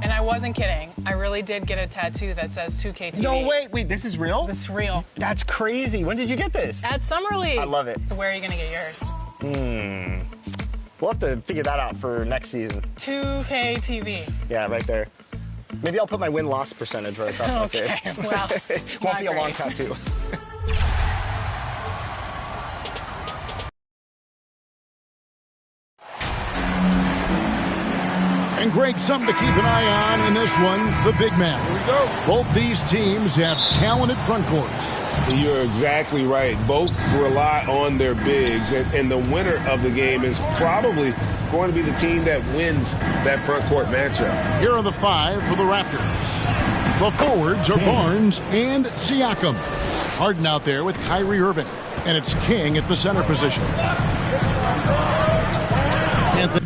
And I wasn't kidding. I really did get a tattoo that says 2K TV. No, wait, this is real? This is real. That's crazy. When did you get this? At Summer League. I love it. So where are you going to get yours? We'll have to figure that out for next season. 2K TV. Yeah, right there. Maybe I'll put my win-loss percentage right across my face. Okay, well, Won't be a long tattoo. And Greg, something to keep an eye on in this one, the big man. Here we go. Both these teams have talented front courts. You're exactly right. Both rely on their bigs, and the winner of the game is probably going to be the team that wins that front court matchup. Here are the five for the Raptors. The forwards are Barnes and Siakam. Harden out there with Kyrie Irving, and it's King at the center position. Anthony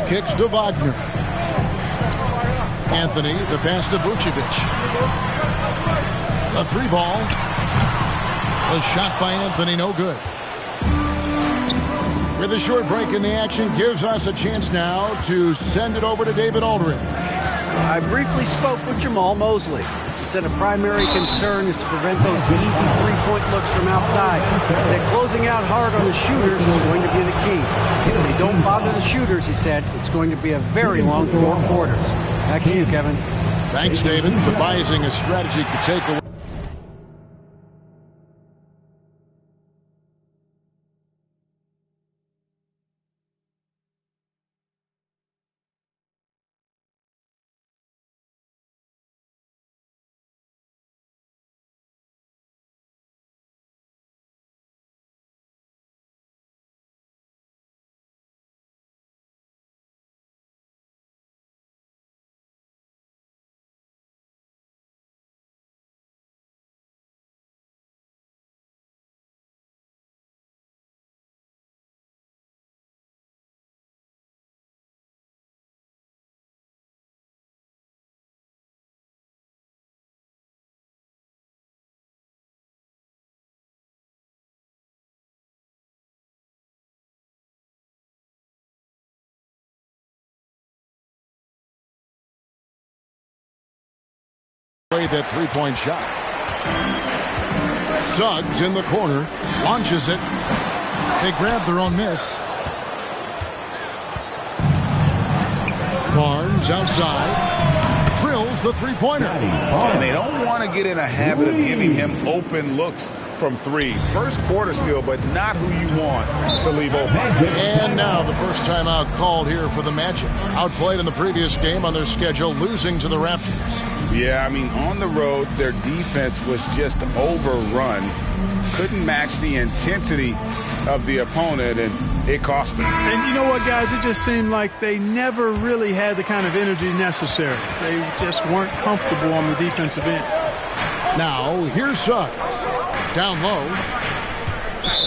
kicks to Wagner. Anthony, the pass to Vucevic. A three ball. A shot by Anthony, no good. With a short break in the action, gives us a chance now to send it over to David Aldridge. I briefly spoke with Jamal Mosley. He said a primary concern is to prevent those easy three-point looks from outside. He said closing out hard on the shooters is going to be the key. If they don't bother the shooters, he said, it's going to be a very long 4 quarters. Back to you, Kevin. Thanks, David. Devising a strategy to take away. That three-point shot. Suggs in the corner, launches it. They grab their own miss. Barnes outside, drills the three-pointer. And they don't want to get in a habit of giving him open looks from three. First quarter still, but not who you want to leave open. And now the first timeout called here for the Magic. Outplayed in the previous game on their schedule, losing to the Raptors. Yeah, I mean, on the road, their defense was just overrun. Couldn't match the intensity of the opponent, and it cost them. And you know what, guys? It just seemed like they never really had the kind of energy necessary. They just weren't comfortable on the defensive end. Now, here's Suggs. Down low.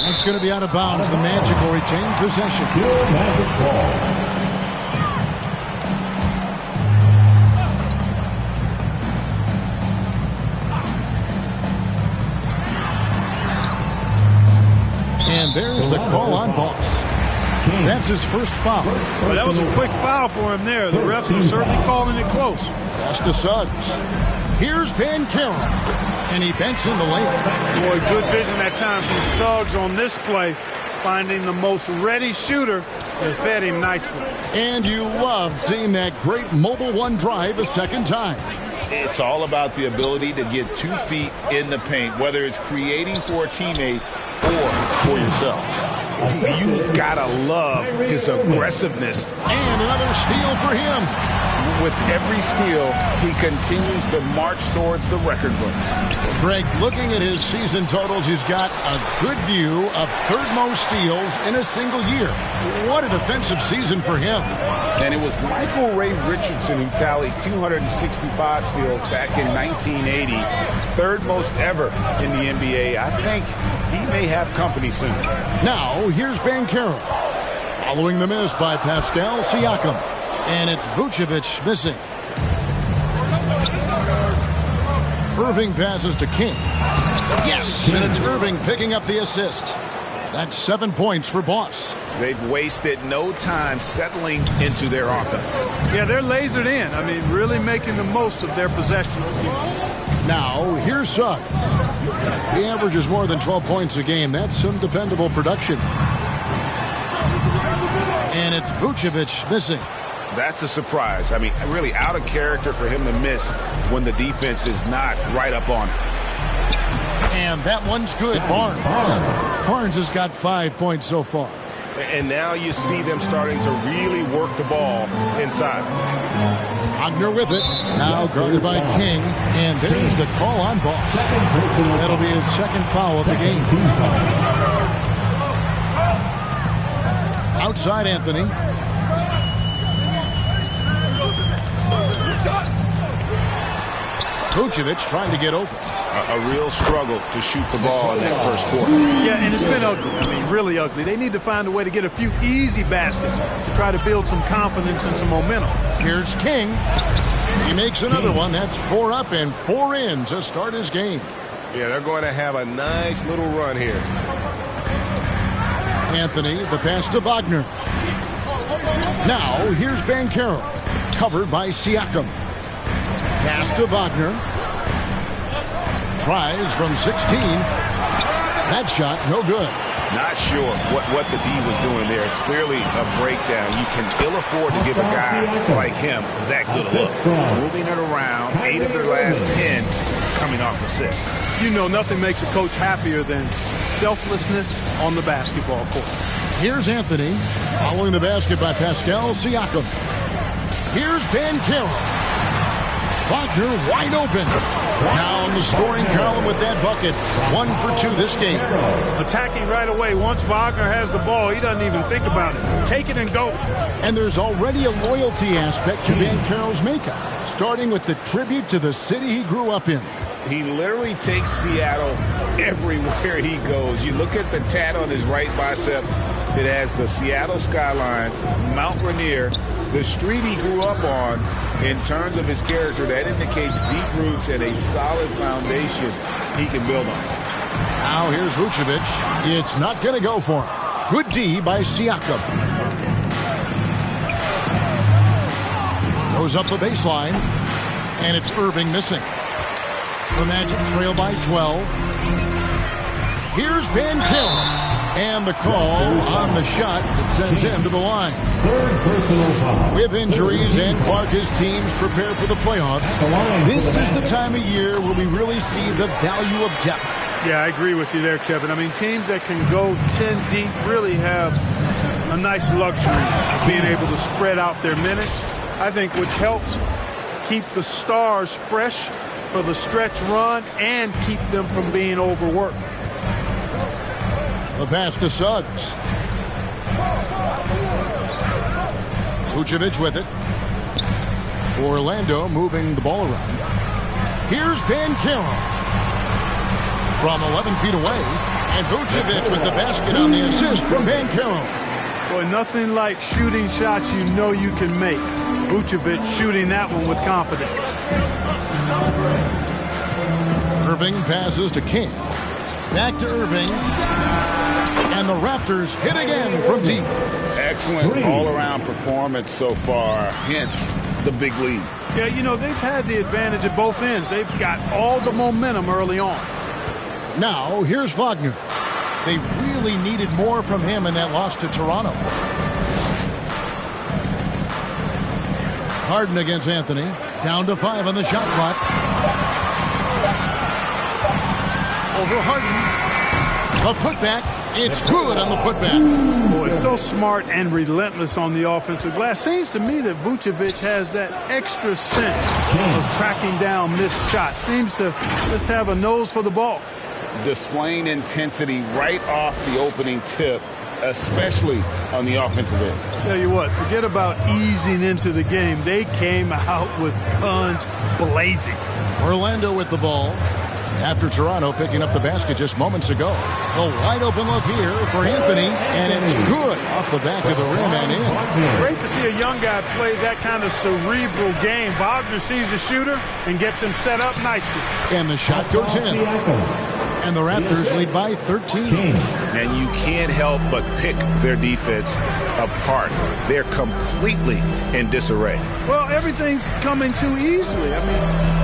That's going to be out of bounds. The Magic will retain possession. Magic ball. And there's the call on Boss. That's his first foul. Well, that was a quick foul for him there. The refs are certainly calling it close. Pass to Suggs. Here's Banchero. And he banks in the layup. Boy, good vision that time from Suggs on this play. Finding the most ready shooter and fed him nicely. And you love seeing that great mobile one drive a second time. It's all about the ability to get 2 feet in the paint, whether it's creating for a teammate or for yourself. You gotta love his aggressiveness. And another steal for him. With every steal, he continues to march towards the record books. Greg, looking at his season totals, he's got a good view of third most steals in a single year. What a defensive season for him. And it was Michael Ray Richardson who tallied 265 steals back in 1980. Third most ever in the NBA. I think he may have company soon. Now, here's Banchero. Following the miss by Pascal Siakam. And it's Vucevic missing. Irving passes to King. Yes, and it's Irving picking up the assist. That's 7 points for Boss. They've wasted no time settling into their offense. Yeah, they're lasered in. I mean, really making the most of their possession. Now, here's Suggs. He averages more than 12 points a game. That's some dependable production. And it's Vucevic missing. That's a surprise. I mean, really out of character for him to miss when the defense is not right up on him. And that one's good. Barnes has got 5 points so far. And now you see them starting to really work the ball inside. Wagner with it. Now guarded by King. And there's the call on Boss. That'll be his second foul of the game. Outside Anthony. Vucevic trying to get open. A real struggle to shoot the ball in that first quarter. Yeah, and it's been ugly. I mean, really ugly. They need to find a way to get a few easy baskets to try to build some confidence and some momentum. Here's King. He makes another one. That's 4 up and 4 in to start his game. Yeah, they're going to have a nice little run here. Anthony, the pass to Wagner. Now, here's Banchero. Covered by Siakam. Pass to Wagner. Tries from 16. That shot, no good. Not sure what the D was doing there. Clearly a breakdown. You can ill afford to give a guy like him that good a look. Moving it around, 8 of their last 10 coming off assists. You know, nothing makes a coach happier than selflessness on the basketball court. Here's Anthony, following the basket by Pascal Siakam. Here's Banchero. Wagner wide open. Now in the scoring column with that bucket. 1 for 2 this game. Attacking right away. Once Wagner has the ball, he doesn't even think about it. Take it and go. And there's already a loyalty aspect to Banchero's makeup, starting with the tribute to the city he grew up in. He literally takes Seattle everywhere he goes. You look at the tat on his right bicep. It has the Seattle skyline, Mount Rainier, the street he grew up on. In terms of his character, that indicates deep roots and a solid foundation he can build on. Now here's Vucevic. It's not going to go for him. Good D by Siakam. Goes up the baseline. And it's Irving missing. The Magic trail by 12. Here's Banchero. And the call on the shot that sends him to the line. With injuries and Clark, his teams prepare for the playoffs. This is the time of year where we really see the value of depth. Yeah, I agree with you there, Kevin. I mean, teams that can go 10 deep really have a nice luxury of being able to spread out their minutes. I think which helps keep the stars fresh for the stretch run and keep them from being overworked. The pass to Suggs. Vucevic with it. Orlando moving the ball around. Here's Banchero. From 11 feet away. And Vucevic with the basket on the assist from Banchero. Boy, nothing like shooting shots you know you can make. Vucevic shooting that one with confidence. Irving passes to King. Back to Irving. And the Raptors hit again from deep. Excellent all-around performance so far, hence the big lead. Yeah, you know, they've had the advantage at both ends. They've got all the momentum early on. Now, here's Wagner. They really needed more from him in that loss to Toronto. Harden against Anthony. Down to 5 on the shot clock. Over Harden. A putback. It's good on the putback. Boy, so smart and relentless on the offensive glass. Seems to me that Vucevic has that extra sense of tracking down missed shots. Seems to just have a nose for the ball. Displaying intensity right off the opening tip, especially on the offensive end. Tell you what, forget about easing into the game. They came out with guns blazing. Orlando with the ball. After Toronto picking up the basket just moments ago. A wide open look here for Anthony, and it's good off the back of the rim and in. Great to see a young guy play that kind of cerebral game. Wagner sees a shooter and gets him set up nicely. And the shot goes in. And the Raptors lead by 13. And you can't help but pick their defense apart. They're completely in disarray. Well, everything's coming too easily. I mean,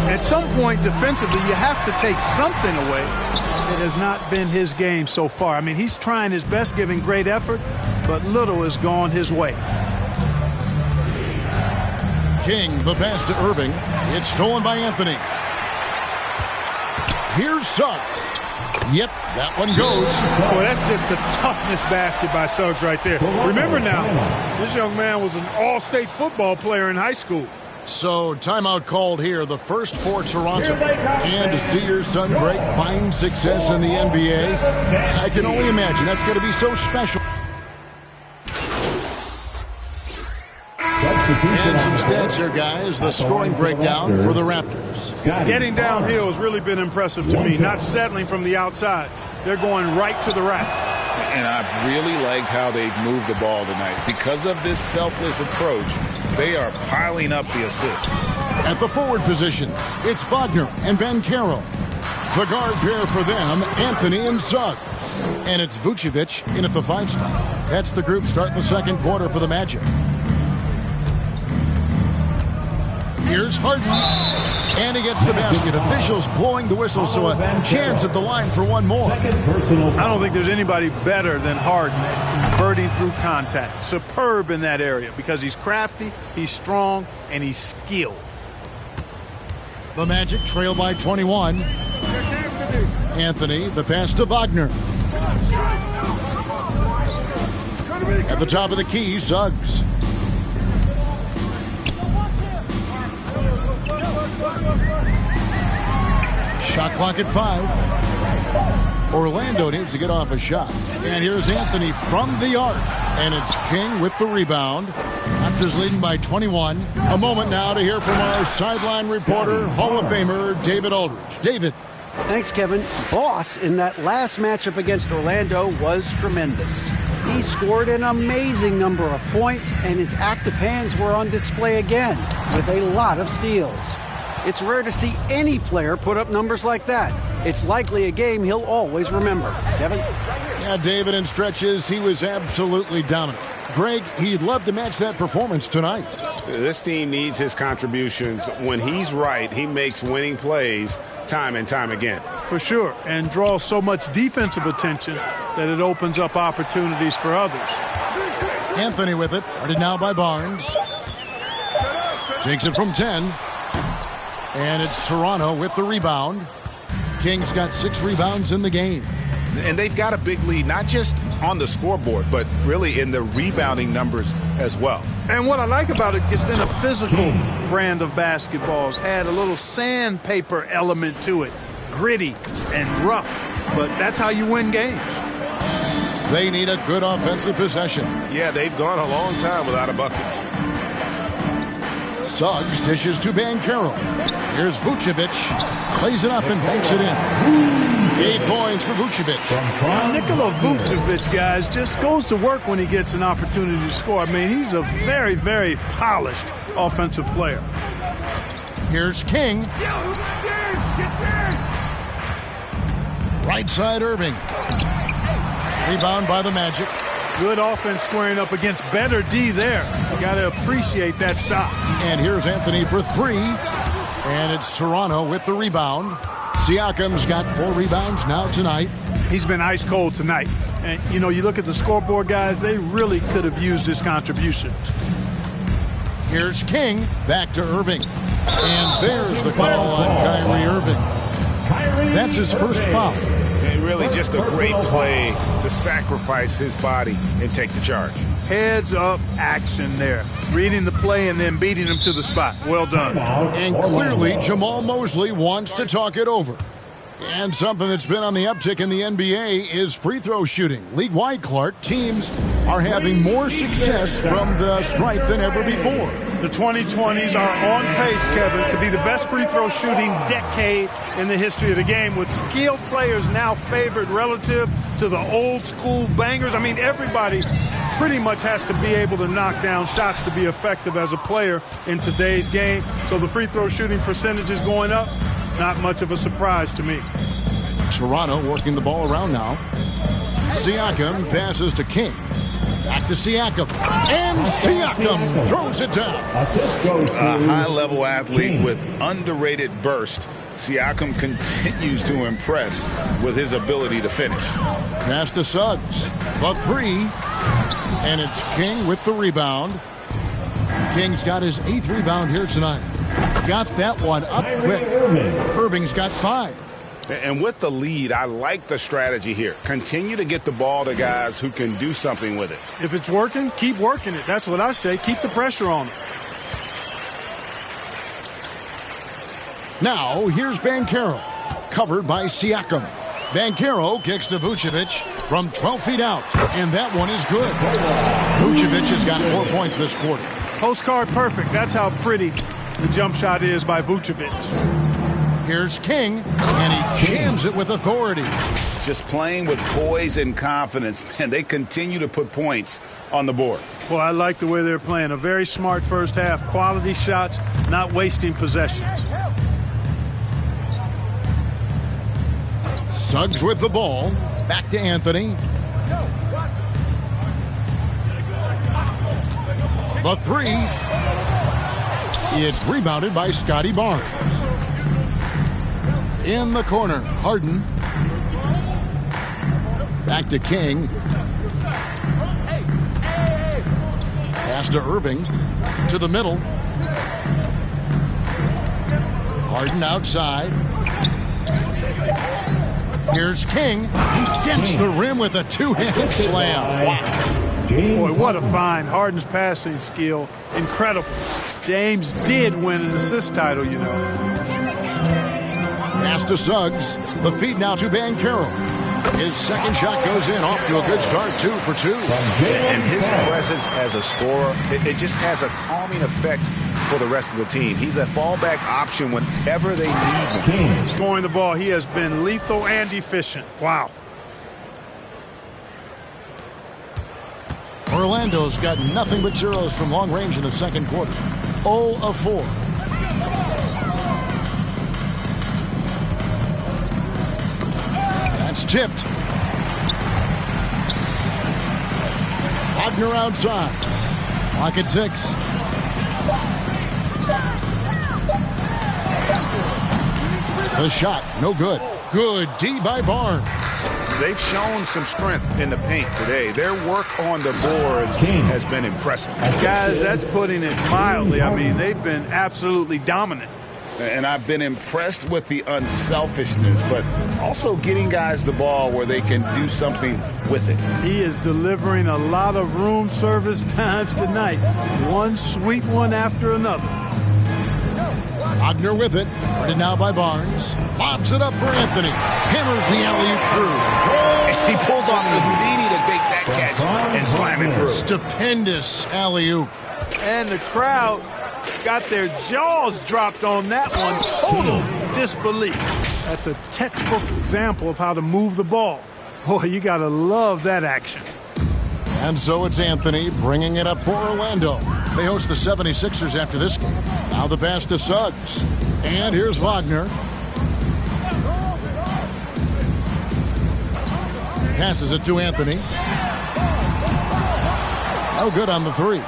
at some point defensively, you have to take something away. It has not been his game so far. I mean, he's trying his best, giving great effort, but little has gone his way. King, the pass to Irving. It's stolen by Anthony. Here's Suggs. Yep, that one goes. Boy, that's just the toughness basket by Suggs right there. Remember now, this young man was an all-state football player in high school. So, timeout called here, the first for Toronto. And to see your son Greg find success in the NBA, I can only imagine that's going to be so special. And some stats here, guys. The scoring breakdown for the Raptors. Getting downhill has really been impressive to me, not settling from the outside. They're going right to the rack. And I've really liked how they've moved the ball tonight. Because of this selfless approach, they are piling up the assists. At the forward positions, it's Wagner and Banchero. The guard pair for them, Anthony and Suggs. And it's Vucevic in at the 5 spot. That's the group starting the second quarter for the Magic. Here's Harden, and he gets the basket. Officials blowing the whistle, so a chance at the line for one more. I don't think there's anybody better than Harden at converting through contact. Superb in that area because he's crafty, he's strong, and he's skilled. The Magic trail by 21. Anthony, the pass to Wagner. At the top of the key, Suggs. Shot clock at 5. Orlando needs to get off a shot. And here's Anthony from the arc. And it's King with the rebound. Raptors leading by 21. A moment now to hear from our sideline reporter, Hall of Famer David Aldridge. David. Thanks, Kevin. Boss in that last matchup against Orlando was tremendous. He scored an amazing number of points, and his active hands were on display again with a lot of steals. It's rare to see any player put up numbers like that. It's likely a game he'll always remember. Kevin? Yeah, David, in stretches, he was absolutely dominant. Greg, he'd love to match that performance tonight. This team needs his contributions. When he's right, he makes winning plays time and time again. For sure, and draws so much defensive attention that it opens up opportunities for others. Anthony with it, guarded now by Barnes. Takes it from 10. And it's Toronto with the rebound. King's got 6 rebounds in the game. And they've got a big lead, not just on the scoreboard, but really in the rebounding numbers as well. And what I like about it, it's been a physical brand of basketball. It's had a little sandpaper element to it. Gritty and rough, but that's how you win games. They need a good offensive possession. Yeah, they've gone a long time without a bucket. Suggs dishes to Banchero. Here's Vucevic. Plays it up and banks it in. 8 points for Vucevic. Nikola Vucevic, guys, just goes to work when he gets an opportunity to score. I mean, he's a very, very polished offensive player. Here's King. Right side, Irving. Rebound by the Magic. Good offense squaring up against better D there. You got to appreciate that stop. And here's Anthony for 3. And it's Toronto with the rebound. Siakam's got 4 rebounds now tonight. He's been ice cold tonight. And, you know, you look at the scoreboard, guys, they really could have used his contributions. Here's King. Back to Irving. And there's the call on Kyrie Irving. That's his first foul. And really just a great play to sacrifice his body and take the charge. Heads up action there. Reading the play and then beating him to the spot. Well done. And clearly Jamal Mosley wants to talk it over. And something that's been on the uptick in the NBA is free throw shooting. League-wide, Clark, teams are having more success from the stripe than ever before. The 2020s are on pace, Kevin, to be the best free throw shooting decade in the history of the game, with skilled players now favored relative to the old school bangers. I mean, everybody pretty much has to be able to knock down shots to be effective as a player in today's game. So the free throw shooting percentage is going up. Not much of a surprise to me. Toronto working the ball around now. Siakam passes to King. Back to Siakam. And Siakam throws it down. A high-level athlete with underrated burst. Siakam continues to impress with his ability to finish. Pass to Suggs. The three. And it's King with the rebound. King's got his 8th rebound here tonight. Got that one up quick. Irving's got 5. And with the lead, I like the strategy here. Continue to get the ball to guys who can do something with it. If it's working, keep working it. That's what I say. Keep the pressure on it. Now, here's Banchero. Covered by Siakam. Banchero kicks to Vucevic from 12 feet out. And that one is good. Vucevic has got 4 points this quarter. Postcard perfect. That's how pretty the jump shot is by Vucevic. Here's King, and he jams it with authority. Just playing with poise and confidence, and they continue to put points on the board. Well, I like the way they're playing. A very smart first half. Quality shots, not wasting possessions. Suggs with the ball. Back to Anthony. The three. It's rebounded by Scotty Barnes. In the corner, Harden. Back to King. Pass to Irving. To the middle. Harden outside. Here's King. He dents the rim with a two-handed slam. Wow. Boy, what a find. Harden's passing skill. Incredible. James did win an assist title, you know. Pass to Suggs. The feed now to Banchero. His second shot goes in. Off to a good start. 2 for 2. And his presence as a scorer, it just has a calming effect for the rest of the team. He's a fallback option whenever they need him. Scoring the ball, he has been lethal and efficient. Wow. Orlando's got nothing but zeros from long range in the second quarter. 0 of 4. That's tipped. Wagner outside. Clock at 6. The shot, no good. Good D by Barnes. They've shown some strength in the paint today. Their work on the boards has been impressive. Guys, that's putting it mildly. I mean, they've been absolutely dominant. And I've been impressed with the unselfishness, but also getting guys the ball where they can do something with it. He is delivering a lot of room service times tonight. One sweet one after another. Wagner with it. Guarded now by Barnes. Lobs it up for Anthony. Hammers the alley-oop through. He pulls off the Houdini to make that catch and slam it through. Stupendous alley-oop. And the crowd got their jaws dropped on that one. Total disbelief. That's a textbook example of how to move the ball. Boy, you got to love that action. And so it's Anthony bringing it up for Orlando. They host the 76ers after this game. Now the pass to Suggs. And here's Wagner. Passes it to Anthony. No good on the three.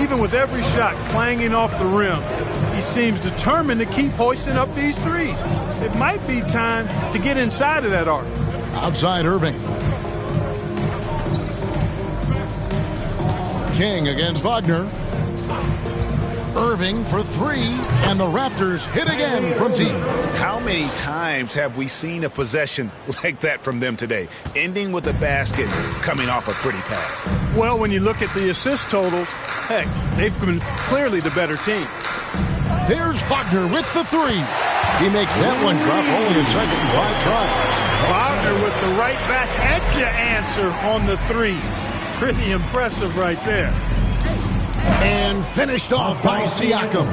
Even with every shot clanging off the rim, he seems determined to keep hoisting up these threes. It might be time to get inside of that arc. Outside Irving. King against Wagner. Irving for 3, and the Raptors hit again from deep. How many times have we seen a possession like that from them today, ending with a basket coming off a pretty pass? Well, when you look at the assist totals, heck, they've been clearly the better team. There's Wagner with the 3. He makes that one drop only a second in 5 tries. Wagner with the right back at you answer on the 3. Pretty impressive right there. And finished off by Siakam.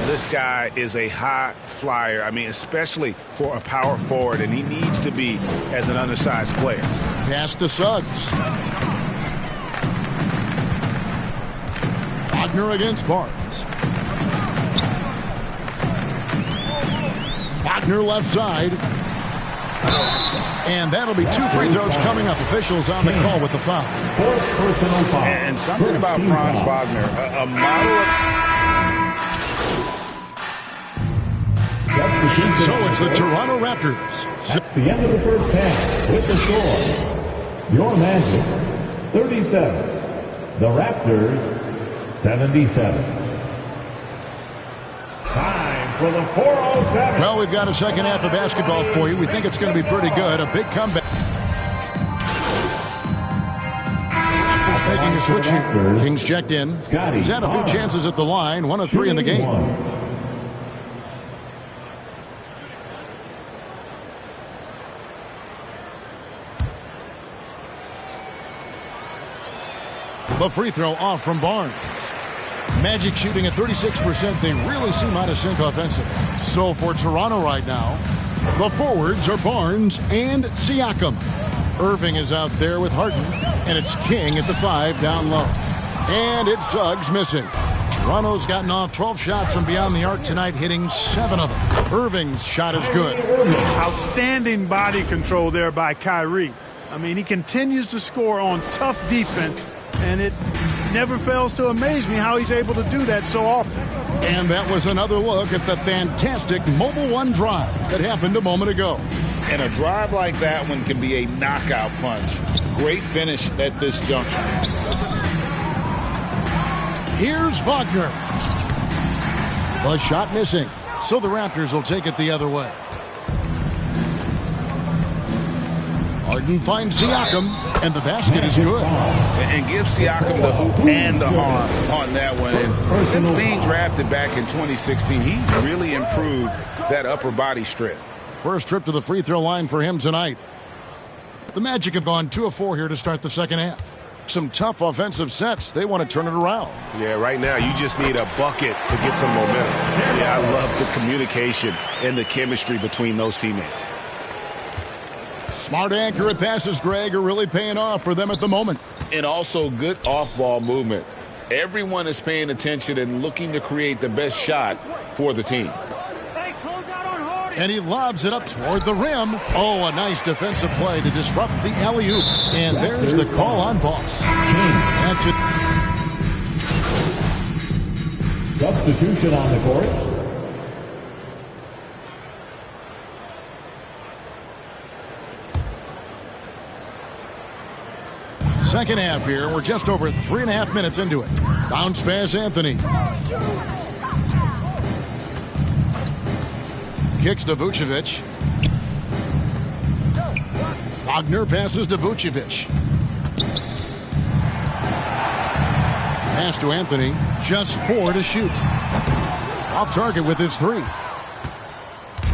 This guy is a high flyer. I mean, especially for a power forward, and he needs to be as an undersized player. Pass to Suggs. Wagner against Barnes. Wagner left side. And that'll be 2 free throws coming up. Officials on the call with the foul. And something about Franz Wagner, a model of... So it's the Toronto Raptors. That's the end of the first half with the score. Your Magic, 37. The Raptors, 77. Time for the 407. Well, we've got a second half of basketball for you. We think it's going to be pretty good. A big comeback. Raptors making a switch here. King's checked in. He's had a few chances at the line. 1 of 3 in the game. The free throw off from Barnes. Magic shooting at 36%. They really seem out of sync offensively. So for Toronto right now, the forwards are Barnes and Siakam. Irving is out there with Harden, and it's King at the 5 down low. And it's Suggs missing. Toronto's gotten off 12 shots from beyond the arc tonight, hitting 7 of them. Irving's shot is good. Outstanding body control there by Kyrie. I mean, he continues to score on tough defense, and it never fails to amaze me how he's able to do that so often. And that was another look at the fantastic Mobile One drive that happened a moment ago. And a drive like that one can be a knockout punch. Great finish at this juncture. Here's Wagner. The shot missing. So the Raptors will take it the other way. Harden finds Siakam, and the basket is good. And give Siakam the hoop and the arm on that one. And since being drafted back in 2016, he's really improved that upper body strength. First trip to the free throw line for him tonight. The Magic have gone 2 of 4 here to start the second half. Some tough offensive sets. They want to turn it around. Yeah, right now you just need a bucket to get some momentum. Yeah, I love the communication and the chemistry between those teammates. Smart accurate passes, Greg, are really paying off for them at the moment. And also good off-ball movement. Everyone is paying attention and looking to create the best shot for the team. And he lobs it up toward the rim. Oh, a nice defensive play to disrupt the alley-oop. And there's the call on Boss. That's it. Substitution on the court. Second half here. We're just over 3.5 minutes into it. Bounce pass, Anthony. Kicks to Vucevic. Wagner passes to Vucevic. Pass to Anthony. Just 4 to shoot. Off target with his 3.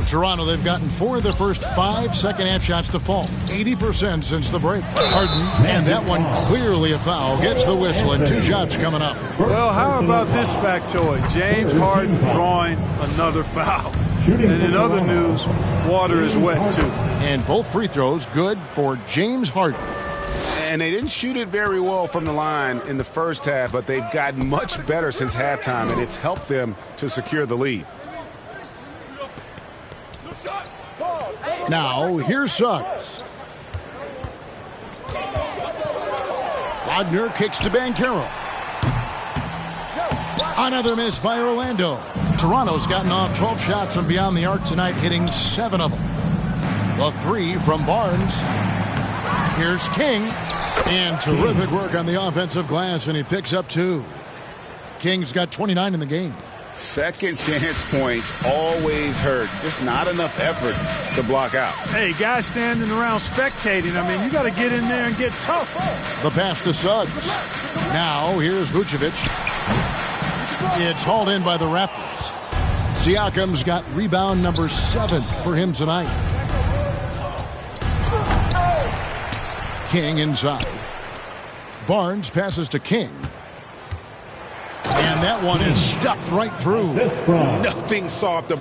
Toronto, they've gotten 4 of their first 5 second-half shots to fall. 80% since the break. Harden, and that one clearly a foul. Gets the whistle, and 2 shots coming up. Well, how about this factoid? James Harden drawing another foul. And in other news, water is wet, too. And both free throws good for James Harden. And they didn't shoot it very well from the line in the first half, but they've gotten much better since halftime, and it's helped them to secure the lead. Now, here's Suggs. Wagner kicks to Banchero. Another miss by Orlando. Toronto's gotten off 12 shots from beyond the arc tonight, hitting 7 of them. The 3 from Barnes. Here's King. And terrific work on the offensive glass, and he picks up 2. King's got 29 in the game. Second chance points always hurt. Just not enough effort to block out. Hey, guys standing around spectating, I mean, you got to get in there and get tough. The pass to Suggs. Now, here's Vucevic. It's hauled in by the Raptors. Siakam's got rebound number 7 for him tonight. King inside. Barnes passes to King. And that one is stuffed right through. Nothing soft.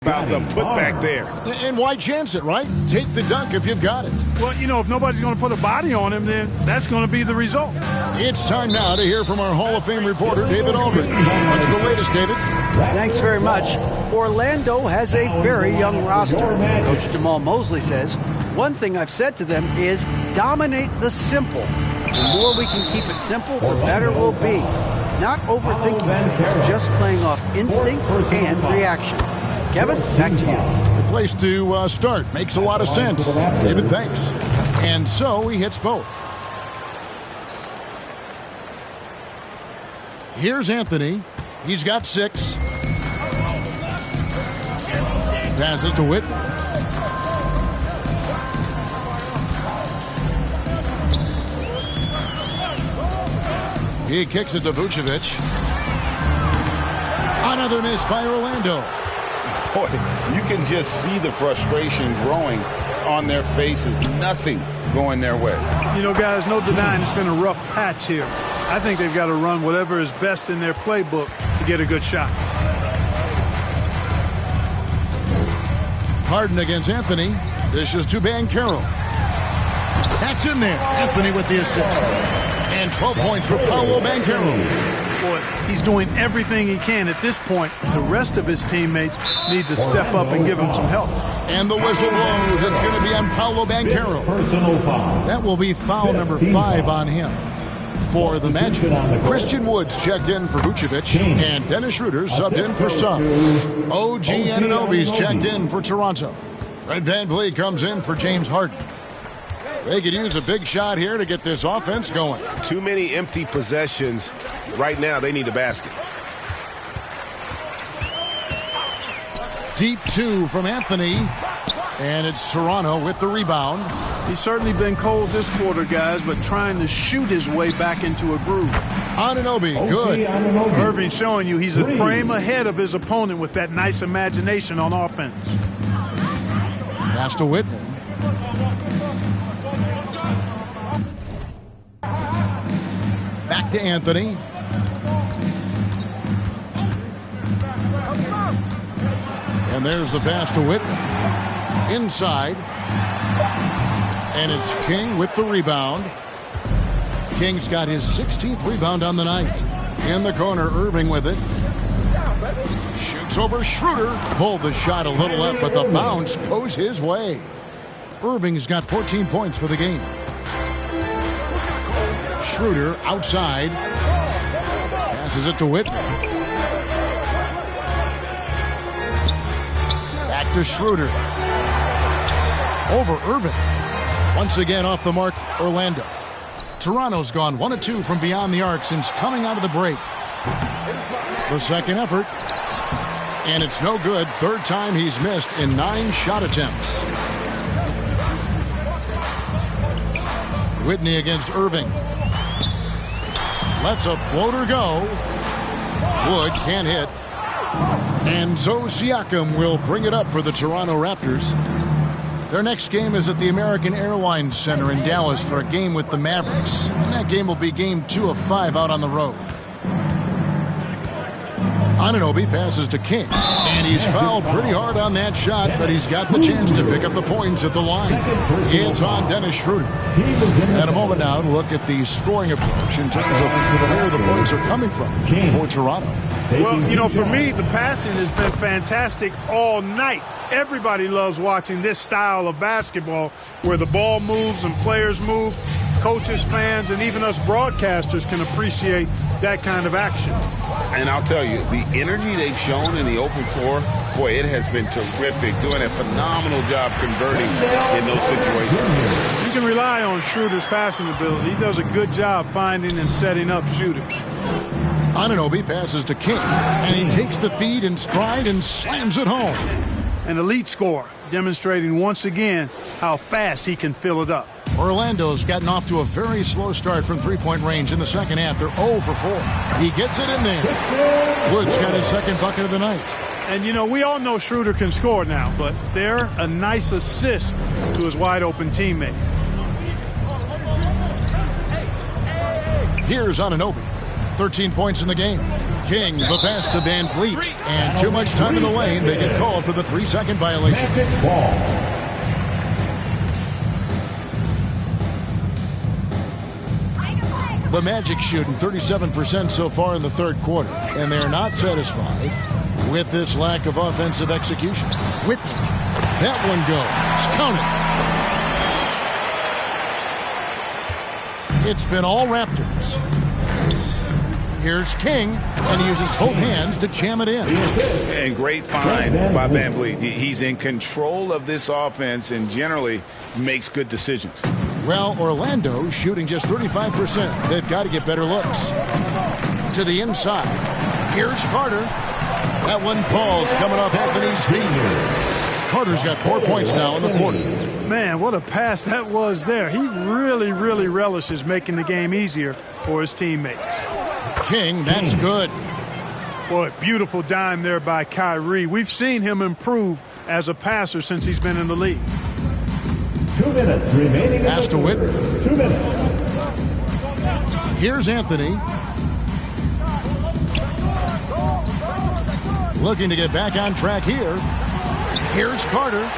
about the putback there. And why chance it, right? Take the dunk if you've got it. Well, you know, if nobody's going to put a body on him, then that's going to be the result. It's time now to hear from our Hall of Fame reporter, David Aldridge. What's the latest, David? Thanks very much. Orlando has a very young roster. Coach Jamal Mosley says, one thing I've said to them is dominate the simple. The more we can keep it simple, the better we'll be. Not overthinking things, just playing off instincts and reaction. Kevin, back to you. Good place to start. Makes a lot of sense. David, thanks. And so he hits both. Here's Anthony. He's got 6. Passes to Whitney. He kicks it to Vucevic. Another miss by Orlando. Boy, you can just see the frustration growing on their faces. Nothing going their way. You know, guys, no denying it's been a rough patch here. I think they've got to run whatever is best in their playbook to get a good shot. Harden against Anthony. Dishes to Banchero. That's in there. Anthony with the assist. And 12 points for Paolo Banchero. Boy, he's doing everything he can at this point. The rest of his teammates need to step up and give him some help. And the whistle blows. It's going to be on Paolo Banchero. Personal foul. That will be foul number 5 on him. For the Magic, Christian Woods checked in for Vucevic, and Dennis Schroeder subbed in for Suggs. OG Anunoby's checked in for Toronto. Fred VanVleet comes in for James Harden. They could use a big shot here to get this offense going. Too many empty possessions. Right now, they need a basket. Deep 2 from Anthony, and it's Toronto with the rebound. He's certainly been cold this quarter, guys, but trying to shoot his way back into a groove. Anunoby, good. Irving showing you he's a frame ahead of his opponent with that nice imagination on offense. Pass to Whitney. Back to Anthony. And there's the pass to Whitney. Inside. And it's King with the rebound. King's got his 16th rebound on the night. In the corner, Irving with it. Shoots over Schroeder. Pulled the shot a little up, but the bounce goes his way. Irving's got 14 points for the game. Schroeder outside. Passes it to Whitney. Back to Schroeder. Over Irving. Once again off the mark, Orlando. Toronto's gone 1 of 2 from beyond the arc since coming out of the break. The second effort. And it's no good. Third time he's missed in 9 shot attempts. Whitney against Irving. Lets a floater go. Wood can't hit. And so Siakam will bring it up for the Toronto Raptors. Their next game is at the American Airlines Center in Dallas for a game with the Mavericks. And that game will be game 2 of 5 out on the road. Anunoby passes to King. And he's fouled pretty hard on that shot, but he's got the chance to pick up the points at the line. It's on Dennis Schroeder. And a moment now to look at the scoring approach in terms of where the points are coming from for Toronto. Well, you know, for me, the passing has been fantastic all night. Everybody loves watching this style of basketball where the ball moves and players move. Coaches, fans, and even us broadcasters can appreciate that kind of action. And I'll tell you, the energy they've shown in the open floor, boy, it has been terrific. Doing a phenomenal job converting in those situations. You can rely on Schroeder's passing ability. He does a good job finding and setting up shooters. Anunoby passes to King, and he takes the feed in stride and slams it home. An elite scorer, demonstrating once again how fast he can fill it up. Orlando's gotten off to a very slow start from three-point range in the second half. They're 0 for 4. He gets it in there. Woods got his second bucket of the night. And, you know, we all know Schroeder can score now, but they're a nice assist to his wide-open teammate. Here's Anunoby. 13 points in the game. King, the pass to Van Vliet. And too much time in the lane. They get called for the 3-second violation. The Magic shooting 37% so far in the third quarter. And they're not satisfied with this lack of offensive execution. Whitney. That one goes. Count it. It's been all Raptors. Here's King, and he uses both hands to jam it in. And great find by Van Vliet. He's in control of this offense and generally makes good decisions. Well, Orlando shooting just 35%. They've got to get better looks. To the inside. Here's Carter. That one falls coming off Anthony's feet. Carter's got 4 points now in the quarter. Man, what a pass that was there. He really relishes making the game easier for his teammates. King, that's good. Boy, beautiful dime there by Kyrie. We've seen him improve as a passer since he's been in the league. 2 minutes remaining. Pass to Whitney. 2 minutes. Here's Anthony. Looking to get back on track here. Here's Carter.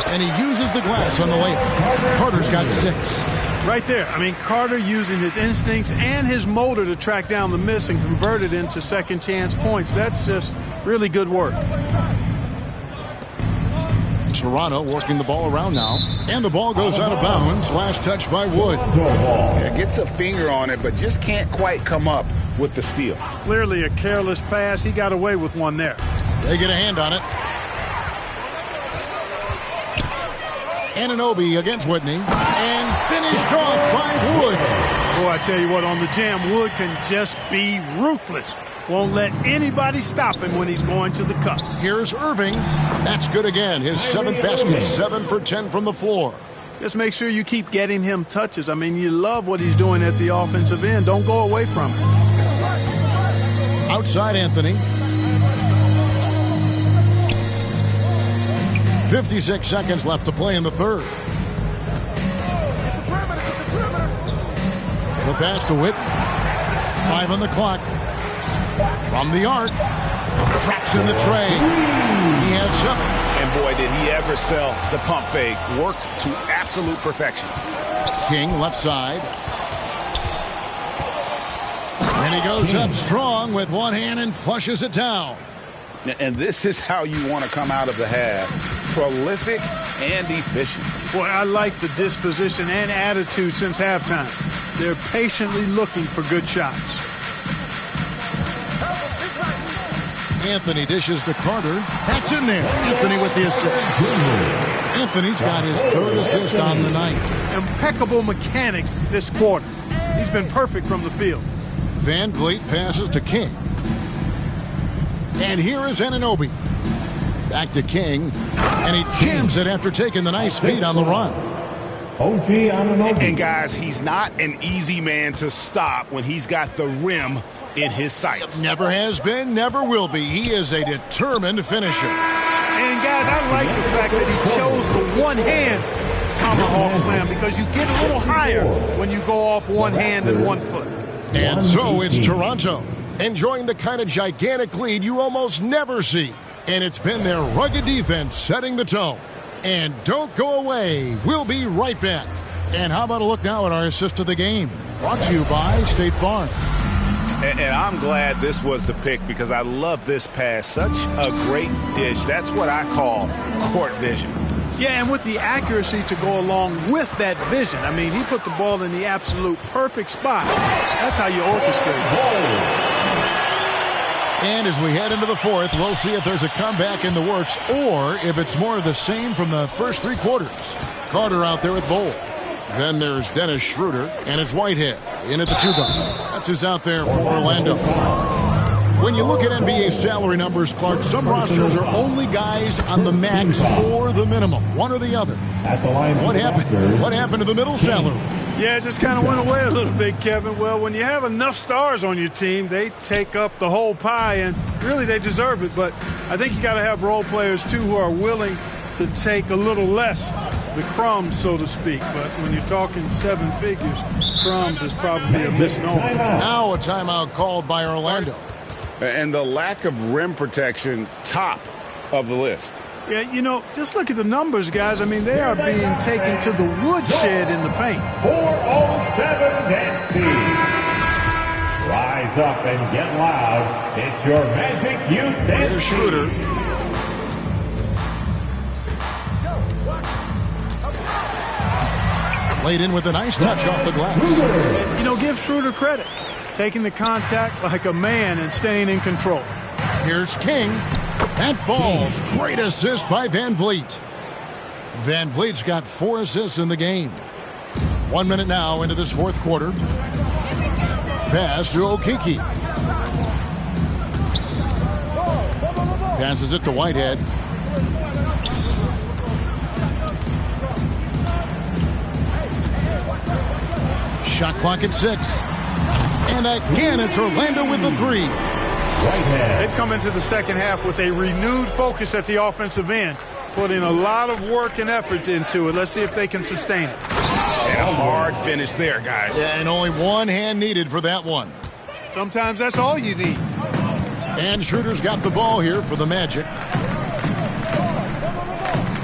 And he uses the glass on the layup. Carter's got 6. Right there. I mean, Carter using his instincts and his motor to track down the miss and convert it into second chance points. That's just really good work. Toronto working the ball around now. And the ball goes out of bounds. Last touch by Wood. Yeah, gets a finger on it, but just can't quite come up with the steal. Clearly a careless pass. He got away with one there. They get a hand on it. Anunoby against Whitney. And finished off by Wood. Boy, I tell you what, on the jam, Wood can just be ruthless. Won't let anybody stop him when he's going to the cup. Here's Irving. That's good again. His 7th basket, 7 for 10 from the floor. Just make sure you keep getting him touches. I mean, you love what he's doing at the offensive end. Don't go away from him. Outside Anthony. 56 seconds left to play in the third. The pass to Whitney. 5 on the clock. From the arc. Traps in the tray. He has 7. And boy, did he ever sell the pump fake. Worked to absolute perfection. King left side. And he goes up strong with one hand and flushes it down. And this is how you want to come out of the half. Prolific and efficient. Boy, I like the disposition and attitude since halftime. They're patiently looking for good shots. Anthony dishes to Carter. That's in there. Anthony with the assist. Anthony's got his 3rd assist on the night. Impeccable mechanics this quarter. He's been perfect from the field. Van Vliet passes to King. And here is Anunoby. Back to King. And he jams it after taking the nice feed on the run. OG Anunoby. And guys, he's not an easy man to stop when he's got the rim in his sights. Never has been, never will be. He is a determined finisher. And guys, I like the fact that he chose the one-hand tomahawk slam because you get a little higher when you go off one hand and 1 foot. And so it's Toronto, enjoying the kind of gigantic lead you almost never see. And it's been their rugged defense setting the tone. And don't go away. We'll be right back. And how about a look now at our assist of the game? Brought to you by State Farm. And I'm glad this was the pick because I love this pass. Such a great dish. That's what I call court vision. Yeah, and with the accuracy to go along with that vision. I mean, he put the ball in the absolute perfect spot. That's how you orchestrate. And as we head into the fourth, we'll see if there's a comeback in the works or if it's more of the same from the first 3 quarters. Carter out there with Bowl. Then there's Dennis Schroeder, and it's Whitehead in at the 2-guard. That's who's out there for Orlando. When you look at NBA salary numbers, Clark, some rosters are only guys on the max or the minimum, one or the other. What happened? What happened to the middle salary? Yeah, it just kind of went away a little bit, Kevin. Well, when you have enough stars on your team, they take up the whole pie, and really they deserve it. But I think you got to have role players, too, who are willing to take a little less the crumbs, so to speak. But when you're talking seven figures, crumbs is probably a misnomer. Now a timeout called by Orlando. And the lack of rim protection, top of the list. Yeah, you know, just look at the numbers, guys. I mean, they are being taken to the woodshed in the paint. 407 dance speed. Rise up and get loud. It's your Magic Youth dance Here's Schroeder. Laid in with a nice touch off the glass. And, you know, give Schroeder credit. Taking the contact like a man and staying in control. Here's King. That falls. Great assist by Van Vliet. Van Vliet's got 4 assists in the game. 1 minute now into this fourth quarter. Pass to Okeke. Passes it to Whitehead. Shot clock at 6. And again, it's Orlando with the 3. They've come into the second half with a renewed focus at the offensive end, putting a lot of work and effort into it. Let's see if they can sustain it. And a hard finish there, guys. Yeah, and only one hand needed for that one. Sometimes that's all you need. And Schroeder's got the ball here for the Magic.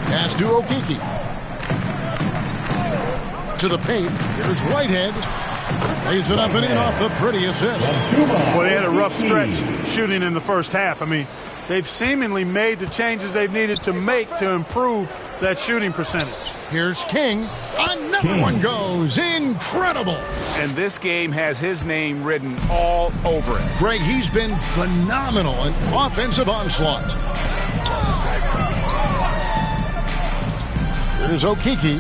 Pass to Okeke. To the paint. Here's Whitehead. Lays it up and in off the pretty assist. Well, they had a rough stretch shooting in the first half. I mean, they've seemingly made the changes they've needed to make to improve that shooting percentage. Here's King. Another one goes. Incredible. And this game has his name written all over it. Greg, he's been phenomenal in offensive onslaught. Here's Okeke.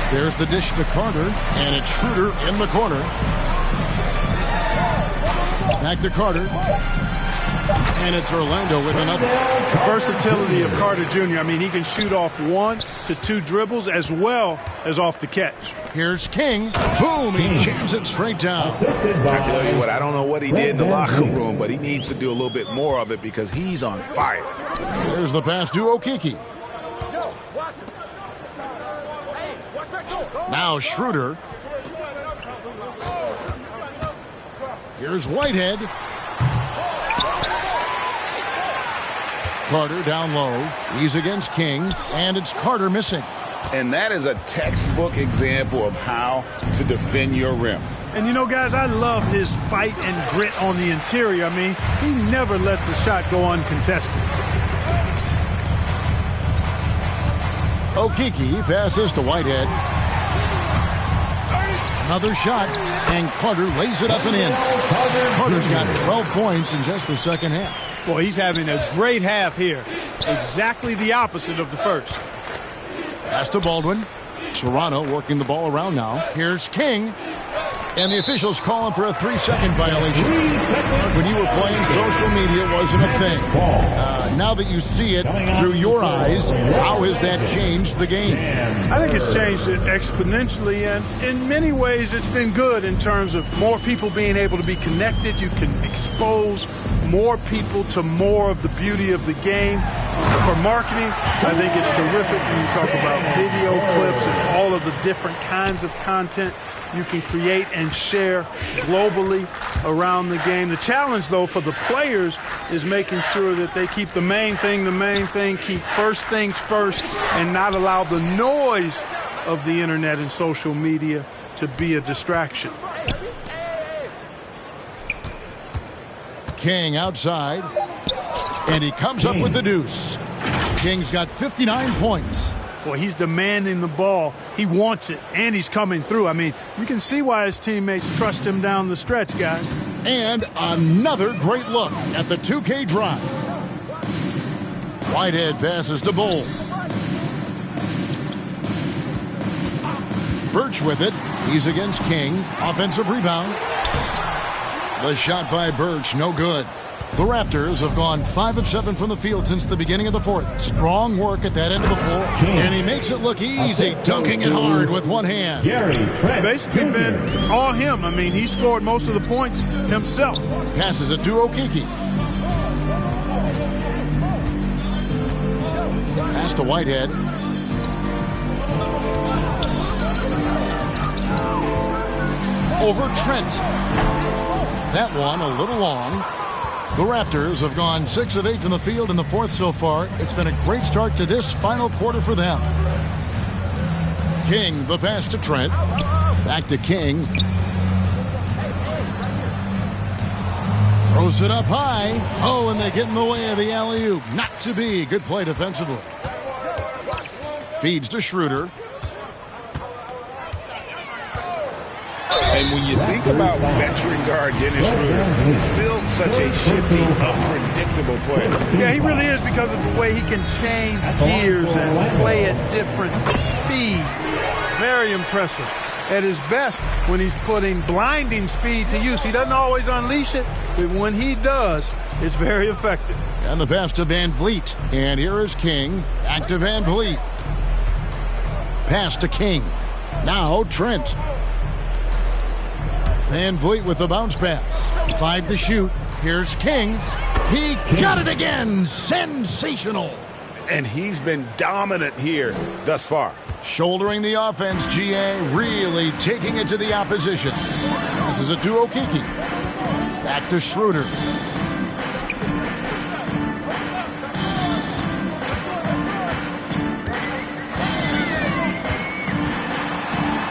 There's the dish to Carter, and it's Schroeder in the corner. Back to Carter. And it's Orlando with another. The versatility of Carter Jr. I mean, he can shoot off 1 to 2 dribbles as well as off the catch. Here's King. Boom, he jams it straight down. I tell you what, I don't know what he did in the locker room, but he needs to do a little bit more of it because he's on fire. There's the pass to Okeke. Now Schroeder. Here's Whitehead. Carter down low. He's against King, and it's Carter missing. And that is a textbook example of how to defend your rim. And, you know, guys, I love his fight and grit on the interior. I mean, he never lets a shot go uncontested. Okeke passes to Whitehead. Another shot, and Carter lays it up and in. Carter's got 12 points in just the second half. Boy, he's having a great half here. Exactly the opposite of the first. Pass to Baldwin. Toronto working the ball around now. Here's King. And the officials calling for a 3-second violation. When you were playing, social media wasn't a thing. Now that you see it through your eyes, how has that changed the game? I think it's changed it exponentially, and in many ways it's been good in terms of more people being able to be connected. You can expose more people to more of the beauty of the game. For marketing, I think it's terrific when you talk about video clips and all of the different kinds of content you can create and share globally around the game. The challenge, though, for the players is making sure that they keep the main thing, keep first things first, and not allow the noise of the internet and social media to be a distraction. King outside, and he comes up with the deuce. King's got 59 points. Boy, he's demanding the ball. He wants it, and he's coming through. I mean, you can see why his teammates trust him down the stretch, guys. And another great look at the 2K drive. Whitehead passes to Bull. Birch with it. He's against King. Offensive rebound. The shot by Birch, no good. The Raptors have gone 5 of 7 from the field since the beginning of the fourth. Strong work at that end of the floor. And he makes it look easy, dunking it hard with one hand. Basically been all him. I mean, he scored most of the points himself. Passes it to Okeke. Pass to Whitehead. Over Trent. That one a little long. The Raptors have gone 6 of 8 from the field in the fourth so far. It's been a great start to this final quarter for them. King, the pass to Trent. Back to King. Throws it up high. Oh, and they get in the way of the alley-oop. Not to be. Good play defensively. Feeds to Schroeder. And when you think about veteran guard Dennis Schroeder, he's still such a shifty, unpredictable player. Yeah, he really is, because of the way he can change gears and play at different speeds. Very impressive. At his best when he's putting blinding speed to use. He doesn't always unleash it, but when he does, it's very effective. And the pass to Van Vliet. And here is King. Back to Van Vliet. Pass to King. Now Trent. Van Vliet with the bounce pass. 5 to shoot. Here's King. He got it again. Sensational. And he's been dominant here thus far. Shouldering the offense, GA really taking it to the opposition. This is a to Okeke. Back to Schroeder.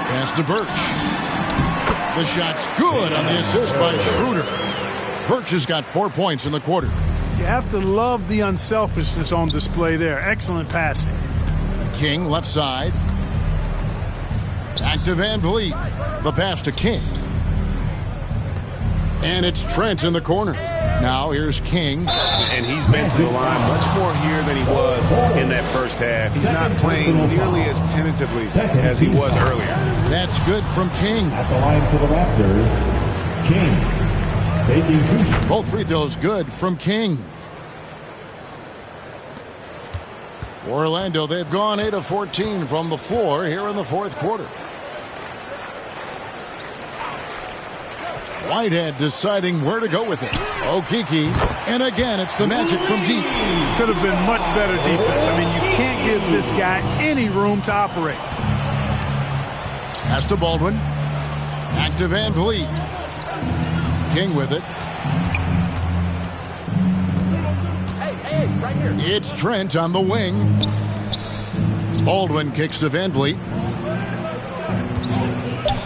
Pass to Birch. The shot's good on the assist by Schroeder. Birch has got 4 points in the quarter. You have to love the unselfishness on display there. Excellent passing. King left side. Back to Van Vliet. The pass to King. And it's Trent in the corner. Now here's King. And he's been to the line much more here than he was in that first half. He's not playing nearly as tentatively as he was earlier. That's good from King. At the line for the Raptors, King. Taking 2 shots. Both free throws good from King. For Orlando, they've gone 8 of 14 from the floor here in the fourth quarter. Whitehead deciding where to go with it. Okeke, and again, it's the Magic from deep. Could have been much better defense. I mean, you can't give this guy any room to operate. Pass to Baldwin. Back to Van Vliet. King with it. Right here. It's Trent on the wing. Baldwin kicks to Van Vliet.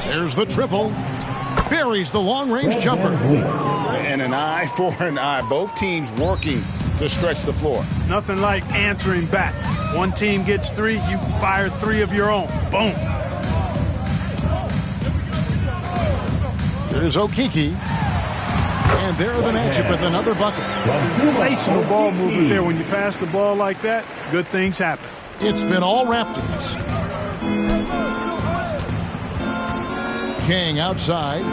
There's the triple. Buries the long-range jumper. And an eye for an eye. Both teams working to stretch the floor. Nothing like answering back. One team gets 3, you fire 3 of your own. Boom. There's Okeke. And there are the Magic with another bucket. Sensational ball movement there. When you pass the ball like that, good things happen. It's been all Raptors. King outside.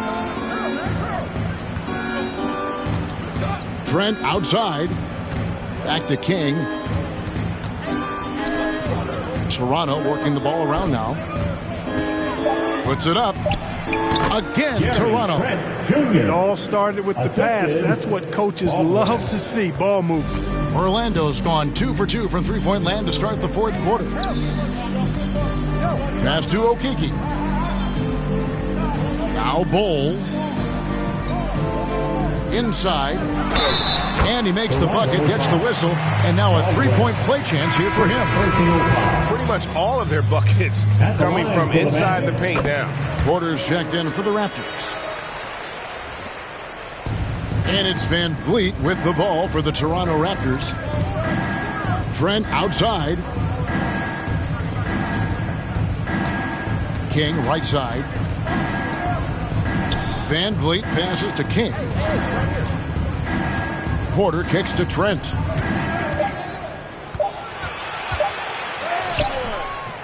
Trent outside. Back to King. Toronto working the ball around now. Puts it up. Again, Toronto. It all started with the pass. That's what coaches love to see, ball movement. Orlando's gone 2 for 2 from three-point land to start the fourth quarter. Pass to Okeke. Now Bowl. Inside. And he makes the bucket, gets the whistle, and now a three-point play chance here for him. Pretty much all of their buckets coming from inside the paint now. Porter's checked in for the Raptors. And it's Van Vliet with the ball for the Toronto Raptors. Trent outside. King right side. Van Vliet passes to King. Porter kicks to Trent.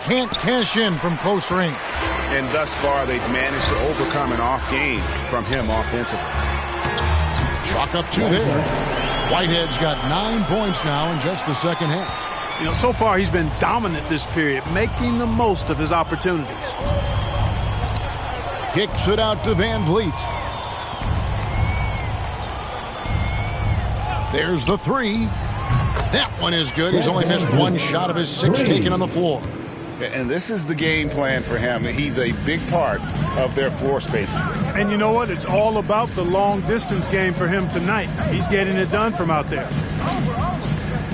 Can't cash in from close range. And thus far, they've managed to overcome an off game from him offensively. Chalk up 2 there. Whitehead's got 9 points now in just the second half. You know, so far he's been dominant this period, making the most of his opportunities. Kicks it out to Van Vliet. There's the 3. That one is good. He's only missed one shot of his 6 taken on the floor. And this is the game plan for him. He's a big part of their floor spacing. And you know what? It's all about the long distance game for him tonight. He's getting it done from out there.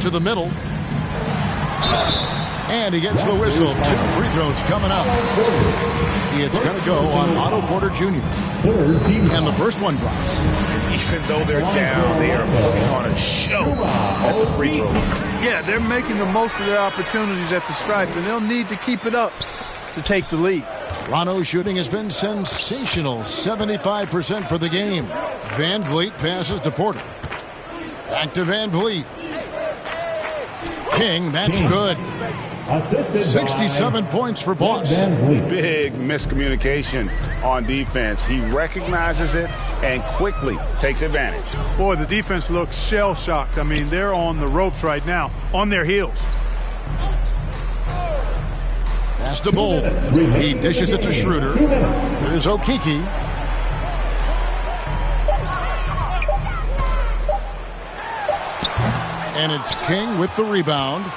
To the middle. And he gets the whistle. 2 free throws coming up. It's going to go on Otto Porter Jr. And the first one drops. Even though they're down, they are putting on a show at the free throw line. Yeah, they're making the most of their opportunities at the stripe, and they'll need to keep it up to take the lead. Toronto's shooting has been sensational. 75% for the game. Van Vliet passes to Porter. Back to Van Vliet. King, that's good. 67 points for Boss. Big miscommunication on defense. He recognizes it and quickly takes advantage. Boy, the defense looks shell-shocked. I mean, they're on the ropes right now, on their heels. Pass to Bull. He dishes it to Schroeder. There's Okiki. And it's King with the rebound.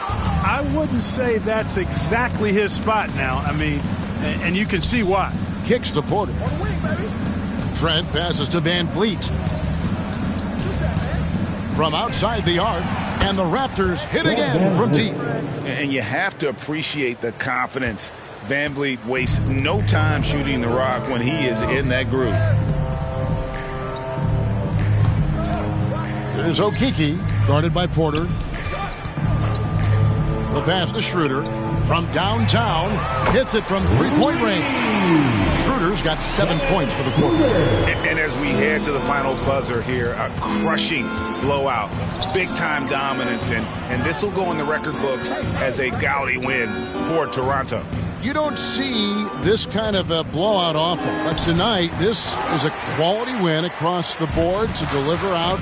I wouldn't say that's exactly his spot now. I mean, and you can see why. Kicks to Porter. Trent passes to Van Vliet. From outside the arc, and the Raptors hit again from deep. And you have to appreciate the confidence. Van Vliet wastes no time shooting the rock when he is in that groove. There's Okiki, guarded by Porter. The pass to Schroeder from downtown, hits it from three-point range. Schroeder's got 7 points for the quarter. And as we head to the final buzzer here, a crushing blowout, big-time dominance, and this will go in the record books as a gaudy win for Toronto. You don't see this kind of a blowout often, but tonight this is a quality win across the board to deliver out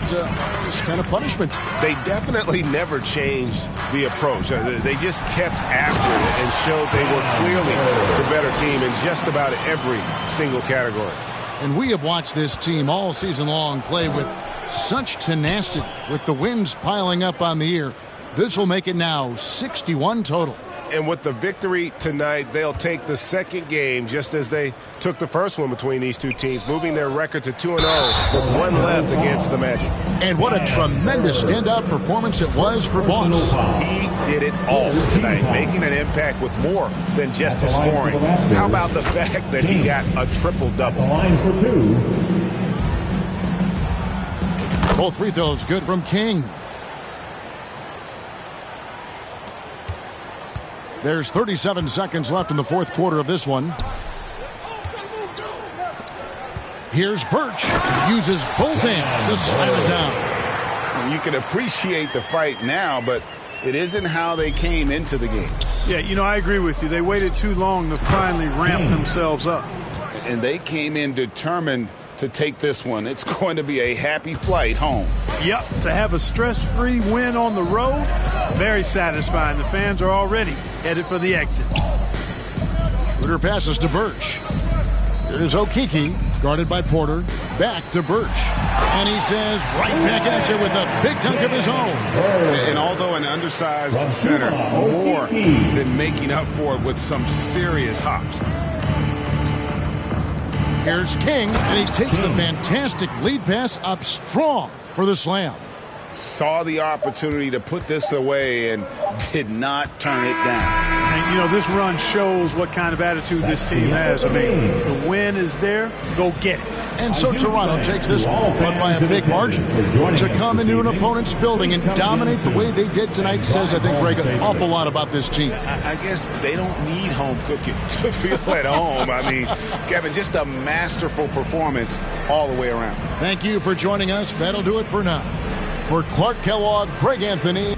this kind of punishment. They definitely never changed the approach. They just kept after it and showed they were clearly the better team in just about every single category. And we have watched this team all season long play with such tenacity, with the wins piling up on the year. This will make it now 61 total. And with the victory tonight, they'll take the second game just as they took the first one between these two teams, moving their record to 2-0 with one left against the Magic. And what a tremendous standout performance it was for Boss. He did it all tonight, making an impact with more than just his scoring. How about the fact that he got a triple-double? Line for 2. Both free throws good from King. There's 37 seconds left in the fourth quarter of this one. Here's Birch. Uses both hands to slam it down. You can appreciate the fight now, but it isn't how they came into the game. Yeah, you know, I agree with you. They waited too long to finally ramp themselves up. And they came in determined to take this one. It's going to be a happy flight home. Yep, to have a stress-free win on the road, very satisfying. The fans are already headed for the exit. Schroeder passes to Birch. Here's Okiki, guarded by Porter. Back to Birch. And he says, right back at you with a big dunk of his own. And although an undersized center, more than making up for it with some serious hops. Here's King, and he takes the fantastic lead pass up strong for the slam. Saw the opportunity to put this away and did not turn it down. And, you know, this run shows what kind of attitude this team has. I mean, the win is there, go get it. And so Toronto takes this one, but by a big margin. To come into an opponent's building and dominate the way they did tonight says, I think, Greg, an awful lot about this team. I guess they don't need home cooking to feel at home. I mean, Kevin, just a masterful performance all the way around. Thank you for joining us. That'll do it for now. For Clark Kellogg, Greg Anthony.